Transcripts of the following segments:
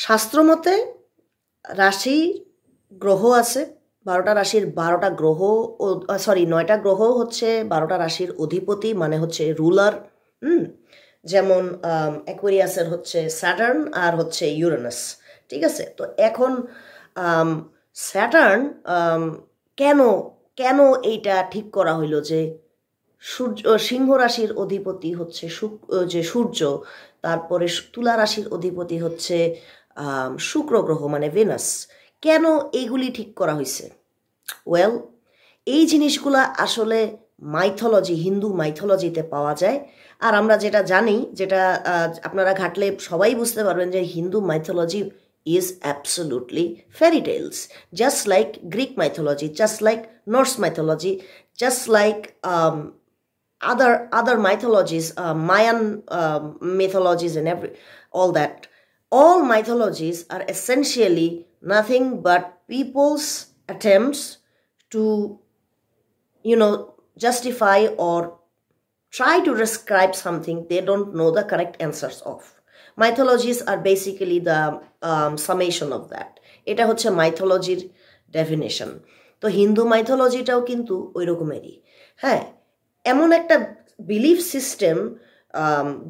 শাস্ত্রমতে রাশি গ্রহ আছে 12টা রাশির 12টা গ্রহ, সরি 9টা গ্রহ হচ্ছে 12টা রাশির অধিপতি, মানে হচ্ছে রুলার। যেমন অ্যাকুয়ারিয়াসের হচ্ছে স্যাটার্ন আর হচ্ছে ইউরেনাস। ঠিক আছে, তো এখন স্যাটার্ন কেন কেন এইটা ঠিক করা হইলো যে সূর্য, সিংহ রাশির অধিপতি হচ্ছে যে সূর্য, তারপরে তুলা রাশির অধিপতি হচ্ছে শুক্র গ্রহ মানে ভেনাস। কেন এইগুলি ঠিক করা হয়েছে? ওয়েল, এই জিনিসগুলা আসলে মাইথোলজি, হিন্দু মাইথোলজিতে পাওয়া যায়। আর আমরা যেটা জানি, যেটা আপনারা ঘাটলে সবাই বুঝতে পারবেন যে Hindu mythology is absolutely fairy tales, just like Greek mythology, just like Norse mythology, just like other mythologies, Mayan mythologies and all that. All mythologies are essentially nothing but people's attempts to justify or try to describe something they don't know the correct answers of. Mythologies are basically the summation of that. এটা হচ্ছে মাইথোলজির definition. তো হিন্দু মাইথোলজিটাও কিন্তু ওই রকমেরই। হ্যাঁ, এমন একটা belief system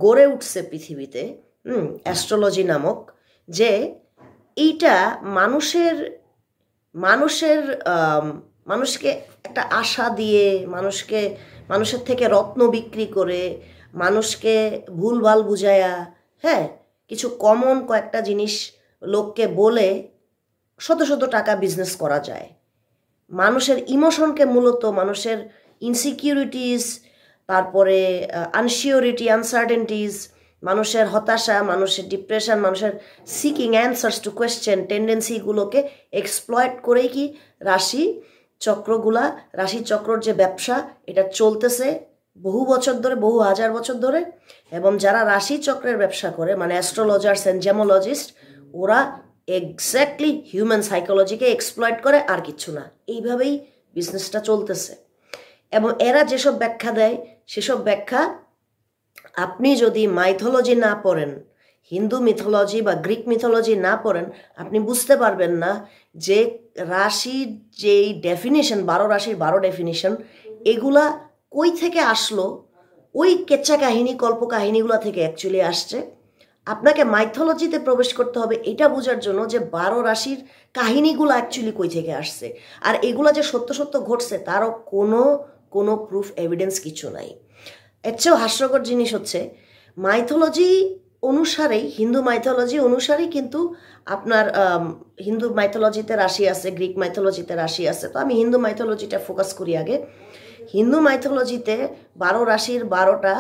গড়ে উঠছে পৃথিবীতে, অ্যাস্ট্রোলজি নামক, যে এইটা মানুষকে একটা আশা দিয়ে, মানুষের থেকে রত্ন বিক্রি করে, মানুষকে ভুলভাল বুঝায়া, হ্যাঁ, কিছু কমন কয়েকটা জিনিস লোককে বলে শত শত টাকা বিজনেস করা যায়। মানুষের ইমোশনকে, মূলত মানুষের ইনসিকিউরিটিস, তারপরে আনসিওরিটি, আনসার্টেনটিস, মানুষের হতাশা, মানুষের ডিপ্রেশন, মানুষের সিকিং অ্যান্সার্স টু কোয়েশ্চেন টেন্ডেন্সিগুলোকে এক্সপ্লয়েট করেই কি রাশি চক্রর যে ব্যবসা, এটা চলতেছে বহু বছর ধরে, বহু হাজার বছর ধরে। এবং যারা রাশি চক্রের ব্যবসা করে, মানে অ্যাস্ট্রোলজার্স অ্যান্ড জেমোলজিস্ট, ওরা এক্স্যাক্টলি হিউম্যান সাইকোলজিকে এক্সপ্লয়েট করে, আর কিছু না। এইভাবেই বিজনেসটা চলতেছে। এবং এরা যেসব ব্যাখ্যা দেয়, সেসব ব্যাখ্যা আপনি যদি মাইথোলজি না পড়েন, হিন্দু মিথোলজি বা গ্রিক মিথোলজি না পড়েন, আপনি বুঝতে পারবেন না যে রাশির যেই ডেফিনিশন, 12 রাশির 12 ডেফিনিশন, এগুলা কই থেকে আসলো। ওই কেচ্চা কাহিনী, কল্পকাহিনীগুলো থেকে অ্যাকচুয়ালি আসছে। আপনাকে মাইথোলজিতে প্রবেশ করতে হবে এটা বোঝার জন্য যে 12 রাশির কাহিনীগুলো অ্যাকচুয়ালি কই থেকে আসছে, আর এগুলো যে সত্য সত্য ঘটছে তারও কোনো প্রুফ এভিডেন্স কিছু নাই। এর চেয়েও হাস্যকর জিনিস হচ্ছে, মাইথোলজি অনুসারেই, হিন্দু মাইথোলজি অনুসারেই কিন্তু আপনার হিন্দু মাইথোলজিতে রাশি আছে, গ্রিক মাইথোলজিতে রাশি আছে। তো আমি হিন্দু মাইথোলজিটা ফোকাস করি আগে। হিন্দু মাইথোলজিতে 12 রাশির 12টা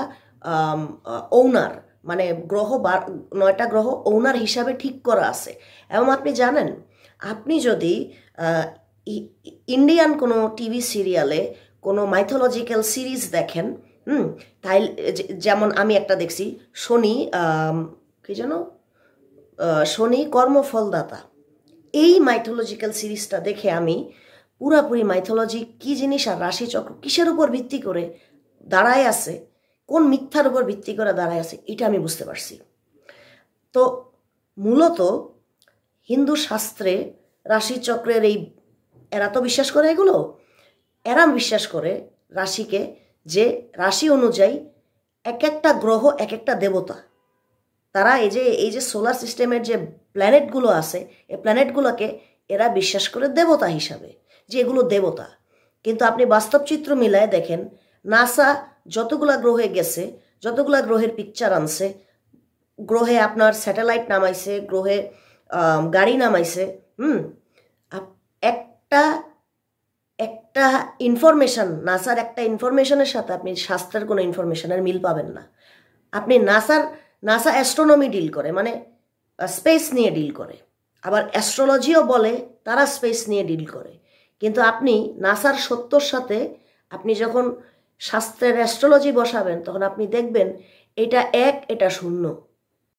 ওনার, মানে গ্রহ, 9টা গ্রহ ওনার হিসাবে ঠিক করা আছে। এবং আপনি জানেন, আপনি যদি ইন্ডিয়ান কোনো টিভি সিরিয়ালে কোনো মাইথোলজিক্যাল সিরিজ দেখেন, তাই যেমন আমি একটা দেখছি, শনি কর্মফলদাতা, এই মাইথোলজিক্যাল সিরিজটা দেখে আমি পুরাপুরি মাইথোলজি কি জিনিস আর রাশিচক্র কিসের উপর ভিত্তি করে দাঁড়ায় আছে, কোন মিথ্যার উপর ভিত্তি করে দাঁড়ায় আছে, এটা আমি বুঝতে পারছি। তো মূলত হিন্দু শাস্ত্রে রাশিচক্রের এরা তো বিশ্বাস করে, এরা বিশ্বাস করে রাশিকে, যে রাশি অনুযায়ী এক একটা গ্রহ এক একটা দেবতা। তারা এই যে সোলার সিস্টেমের যে প্ল্যানেটগুলো আছে, এই প্ল্যানেটগুলোকে এরা বিশ্বাস করে দেবতা হিসাবে, যে এগুলো দেবতা। কিন্তু আপনি বাস্তব চিত্র মিলায় দেখেন, নাসা যতগুলা গ্রহে গেছে, যতগুলা গ্রহের পিকচার আনছে, গ্রহে আপনার স্যাটেলাইট নামাইছে, গ্রহে গাড়ি নামাইছে, একটা ইনফরমেশন, নাসার একটা ইনফরমেশনের সাথে আপনি শাস্ত্রের কোনো ইনফরমেশনের মিল পাবেন না। আপনি নাসা অ্যাস্ট্রোনমি ডিল করে, মানে স্পেস নিয়ে ডিল করে, আবার অ্যাস্ট্রোলজিও বলে তারা স্পেস নিয়ে ডিল করে। কিন্তু আপনি নাসার সত্যর সাথে আপনি যখন শাস্ত্রের অ্যাস্ট্রোলজি বসাবেন, তখন আপনি দেখবেন এটা এক, এটা শূন্য।